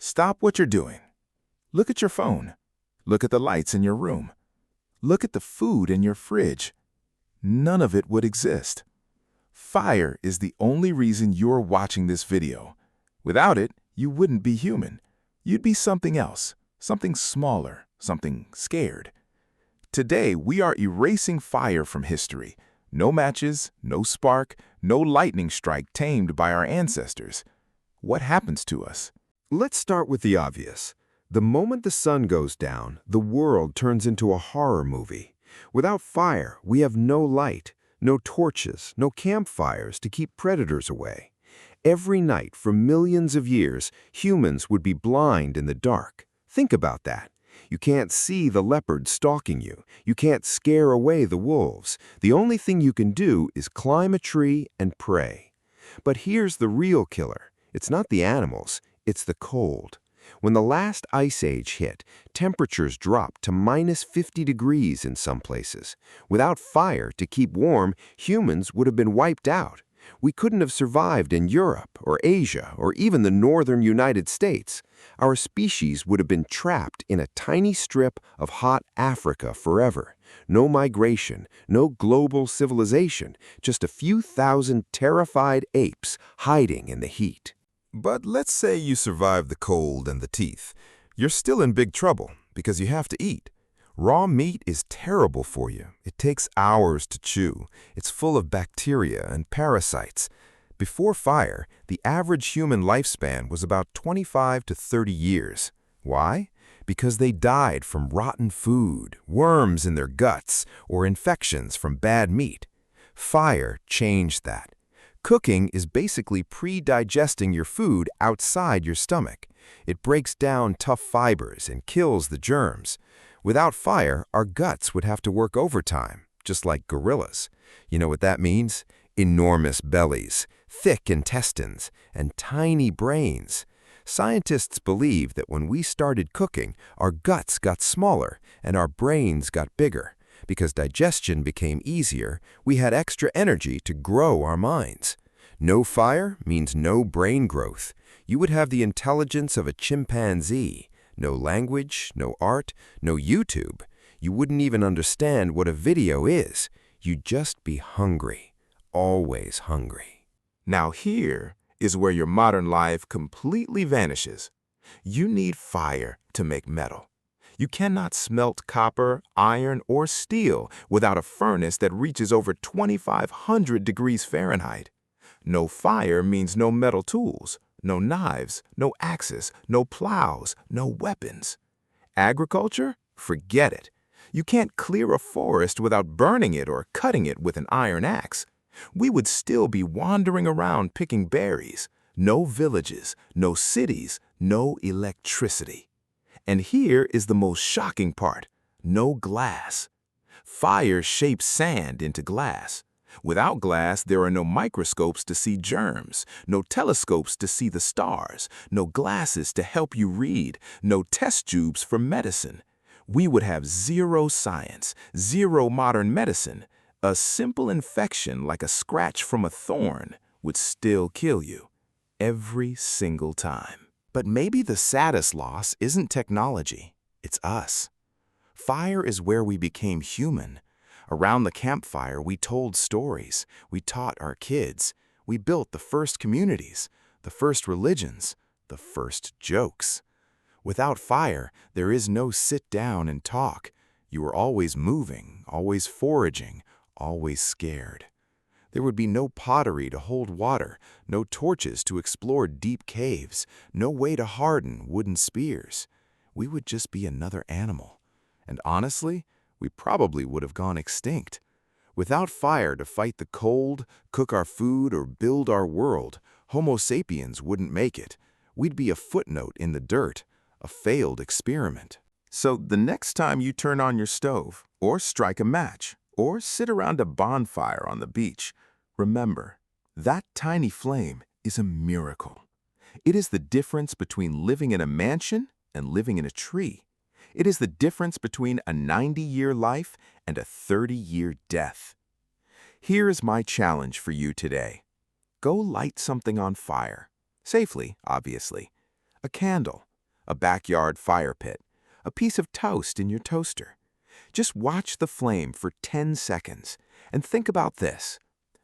Stop what you're doing. Look at your phone. Look at the lights in your room. Look at the food in your fridge. None of it would exist. Fire is the only reason you're watching this video. Without it, you wouldn't be human. You'd be something else, something smaller, something scared. Today, we are erasing fire from history. No matches, no spark, no lightning strike tamed by our ancestors. What happens to us? Let's start with the obvious. The moment the sun goes down, the world turns into a horror movie. Without fire, we have no light, no torches, no campfires to keep predators away. Every night for millions of years, humans would be blind in the dark. Think about that. You can't see the leopard stalking you. You can't scare away the wolves. The only thing you can do is climb a tree and pray. But here's the real killer. It's not the animals, it's the cold. When the last ice age hit, temperatures dropped to -50 degrees in some places. Without fire to keep warm, humans would have been wiped out. We couldn't have survived in Europe or Asia or even the northern United States. Our species would have been trapped in a tiny strip of hot Africa forever. No migration, no global civilization, just a few thousand terrified apes hiding in the heat. But let's say you survive the cold and the teeth. You're still in big trouble because you have to eat. Raw meat is terrible for you. It takes hours to chew. It's full of bacteria and parasites. Before fire, the average human lifespan was about 25 to 30 years. Why? Because they died from rotten food, worms in their guts, or infections from bad meat. Fire changed that. Cooking is basically pre-digesting your food outside your stomach. It breaks down tough fibers and kills the germs. Without fire, our guts would have to work overtime, just like gorillas. You know what that means? Enormous bellies, thick intestines, and tiny brains. Scientists believe that when we started cooking, our guts got smaller and our brains got bigger. Because digestion became easier, we had extra energy to grow our minds. No fire means no brain growth. You would have the intelligence of a chimpanzee. No language, no art, no YouTube. You wouldn't even understand what a video is. You'd just be hungry. Always hungry. Now here is where your modern life completely vanishes. You need fire to make metal. You cannot smelt copper, iron, or steel without a furnace that reaches over 2,500 degrees Fahrenheit. No fire means no metal tools, no knives, no axes, no plows, no weapons. Agriculture? Forget it. You can't clear a forest without burning it or cutting it with an iron axe. We would still be wandering around picking berries. No villages, no cities, no electricity. And here is the most shocking part. No glass. Fire shapes sand into glass. Without glass, there are no microscopes to see germs, no telescopes to see the stars, no glasses to help you read, no test tubes for medicine. We would have zero science, zero modern medicine. A simple infection like a scratch from a thorn would still kill you. Every single time. But maybe the saddest loss isn't technology, it's us. Fire is where we became human. Around the campfire, we told stories, we taught our kids, we built the first communities, the first religions, the first jokes. Without fire, there is no sit down and talk. You are always moving, always foraging, always scared. There would be no pottery to hold water, no torches to explore deep caves, no way to harden wooden spears. We would just be another animal. And honestly, we probably would have gone extinct. Without fire to fight the cold, cook our food, or build our world, Homo sapiens wouldn't make it. We'd be a footnote in the dirt, a failed experiment. So the next time you turn on your stove, or strike a match, or sit around a bonfire on the beach, remember, that tiny flame is a miracle. It is the difference between living in a mansion and living in a tree. It is the difference between a 90-year life and a 30-year death. Here is my challenge for you today. Go light something on fire. Safely, obviously. A candle, a backyard fire pit, a piece of toast in your toaster. Just watch the flame for 10 seconds and think about this.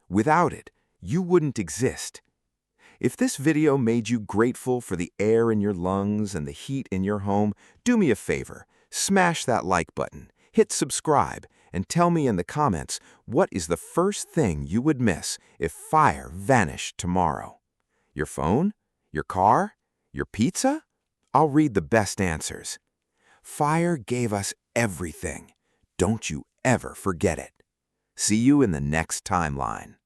Without it, you wouldn't exist. If this video made you grateful for the air in your lungs and the heat in your home, do me a favor, smash that like button, hit subscribe, and tell me in the comments what is the first thing you would miss if fire vanished tomorrow. Your phone? Your car? Your pizza? I'll read the best answers. Fire gave us everything. Don't you ever forget it. See you in the next timeline.